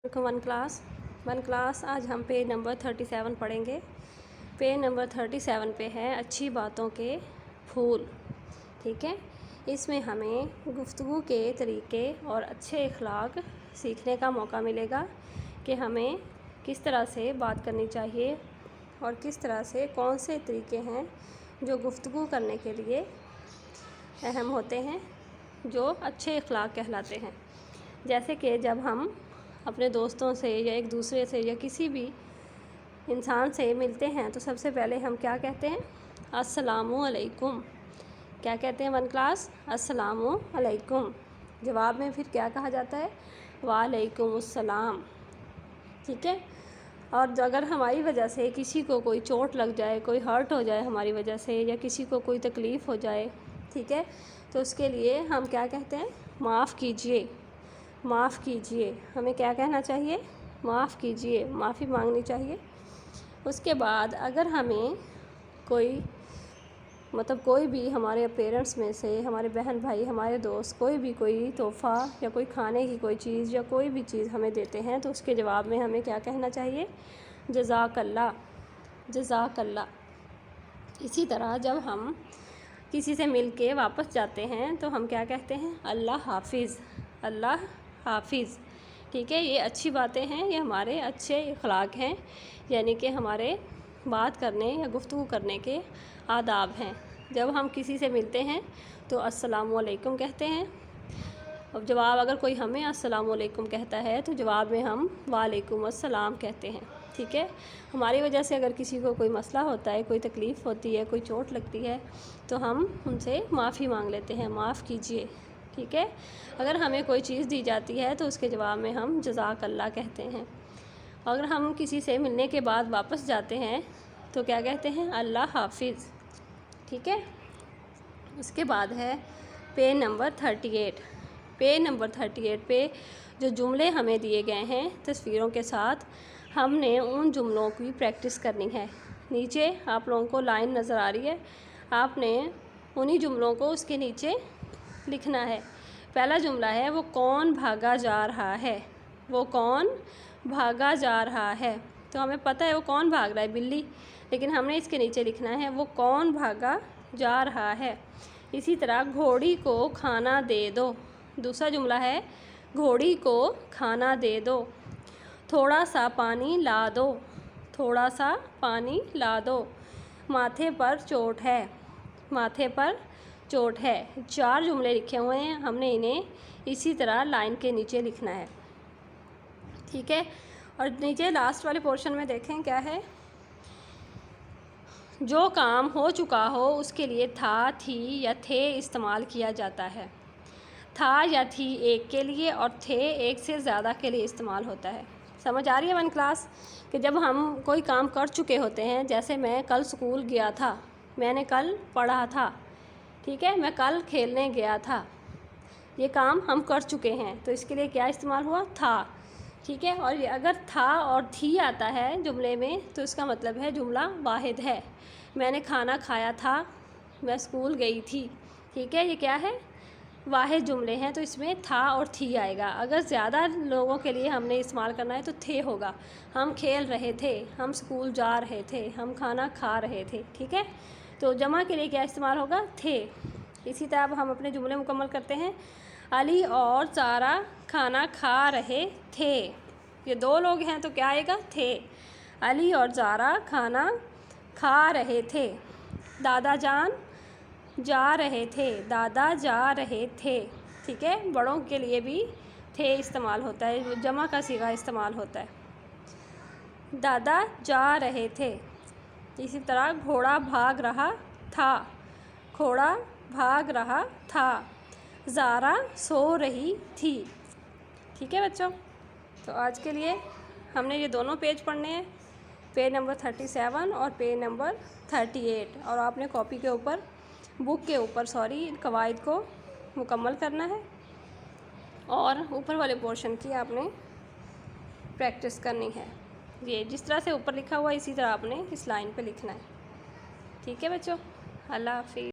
One class आज हम page number 37 पढ़ेंगे। पेज नंबर 37 पे है अच्छी बातों के फूल। ठीक है, इसमें हमें गुफ्तगू के तरीके और अच्छे अखलाक सीखने का मौका मिलेगा कि हमें किस तरह से बात करनी चाहिए और किस तरह से कौन से तरीके हैं जो गुफ्तगू करने के लिए अहम होते हैं, जो अच्छे अखलाक कहलाते हैं। जैसे कि जब हम अपने दोस्तों से या एक दूसरे से या किसी भी इंसान से मिलते हैं तो सबसे पहले हम क्या कहते हैं? अस्सलामु अलैकुम। क्या कहते हैं वन क्लास? अस्सलामु अलैकुम। जवाब में फिर क्या कहा जाता है? वालेकुम अस्सलाम। ठीक है, और अगर हमारी वजह से किसी को कोई चोट लग जाए, कोई हर्ट हो जाए हमारी वजह से, या किसी को कोई तकलीफ़ हो जाए, ठीक है, तो उसके लिए हम क्या कहते हैं? माफ़ कीजिए, माफ़ कीजिए। हमें क्या कहना चाहिए? माफ़ कीजिए, माफ़ी मांगनी चाहिए। उसके बाद अगर हमें कोई भी हमारे पेरेंट्स में से, हमारे बहन भाई, हमारे दोस्त, कोई तोहफ़ा या कोई खाने की कोई चीज़ या कोई भी चीज़ हमें देते हैं तो उसके जवाब में हमें क्या कहना चाहिए? जज़ाकल्लाह, जज़ाकल्लाह। इसी तरह जब हम किसी से मिल के वापस जाते हैं तो हम क्या कहते हैं? अल्लाह हाफ़िज़, अल्लाह हाफ़िज़। ठीक है, ये अच्छी बातें हैं, ये हमारे अच्छे अखलाक हैं, यानी कि हमारे बात करने या गुफ्तगू करने के आदाब हैं। जब हम किसी से मिलते हैं तो अस्सलामु अलैकुम कहते हैं। अब जवाब अगर कोई हमें अस्सलामु अलैकुम कहता है तो जवाब में हम वालेकुम अस्सलाम कहते हैं। ठीक है, हमारी वजह से अगर किसी को कोई मसला होता है, कोई तकलीफ़ होती है, कोई चोट लगती है तो हम उनसे माफ़ी मांग लेते हैं, माफ़ कीजिए। ठीक है, अगर हमें कोई चीज़ दी जाती है तो उसके जवाब में हम जज़ाकल्लाह कहते हैं। अगर हम किसी से मिलने के बाद वापस जाते हैं तो क्या कहते हैं? अल्लाह हाफ़िज़। ठीक है, उसके बाद है पेज नंबर 38। पेज नंबर 38 पे जो जुमले हमें दिए गए हैं तस्वीरों के साथ, हमने उन जुमलों की प्रैक्टिस करनी है। नीचे आप लोगों को लाइन नज़र आ रही है, आपने उन्हीं जुमलों को उसके नीचे लिखना है। पहला जुमला है वो कौन भागा जा रहा है, वो कौन भागा जा रहा है। तो हमें पता है वो कौन भाग रहा है, बिल्ली, लेकिन हमने इसके नीचे लिखना है वो कौन भागा जा रहा है। इसी तरह घोड़ी को खाना दे दो। दूसरा जुमला है घोड़ी को खाना दे दो। थोड़ा सा पानी ला दो, थोड़ा सा पानी ला दो। माथे पर चोट है, माथे पर चोट है। 4 जुमले लिखे हुए हैं, हमने इन्हें इसी तरह लाइन के नीचे लिखना है। ठीक है, और नीचे लास्ट वाले पोर्शन में देखें क्या है? जो काम हो चुका हो उसके लिए था, थी या थे इस्तेमाल किया जाता है। था या थी एक के लिए और थे एक से ज़्यादा के लिए इस्तेमाल होता है। समझ आ रही है वन क्लास? कि जब हम कोई काम कर चुके होते हैं, जैसे मैं कल स्कूल गया था, मैंने कल पढ़ा था, ठीक है, मैं कल खेलने गया था, ये काम हम कर चुके हैं तो इसके लिए क्या इस्तेमाल हुआ? था। ठीक है, और अगर था और थी आता है जुमले में तो इसका मतलब है जुमला वाहिद है। मैंने खाना खाया था, मैं स्कूल गई थी। ठीक है, ये क्या है? वाहिद जुमले हैं, तो इसमें था और थी आएगा। अगर ज़्यादा लोगों के लिए हमने इस्तेमाल करना है तो थे होगा। हम खेल रहे थे, हम स्कूल जा रहे थे, हम खाना खा रहे थे। ठीक है, तो जमा के लिए क्या इस्तेमाल होगा? थे। इसी तरह अब हम अपने जुमले मुकम्मल करते हैं। अली और सारा खाना खा रहे थे। ये 2 लोग हैं तो क्या आएगा? थे। अली और ज़ारा खाना खा रहे थे। दादा जान जा रहे थे, दादा जा रहे थे। ठीक है, बड़ों के लिए भी थे इस्तेमाल होता है, जमा का सीगा इस्तेमाल होता है। दादा जा रहे थे। इसी तरह घोड़ा भाग रहा था, घोड़ा भाग रहा था। ज़ारा सो रही थी। ठीक है बच्चों, तो आज के लिए हमने ये दोनों पेज पढ़ने हैं, पेज नंबर 37 और पेज नंबर 38, और आपने कॉपी के ऊपर, बुक के ऊपर इन कवायद को मुकम्मल करना है और ऊपर वाले पोर्शन की आपने प्रैक्टिस करनी है। ये जिस तरह से ऊपर लिखा हुआ इसी तरह आपने इस लाइन पे लिखना है। ठीक है बच्चों, अल्लाह हाफ़िज़।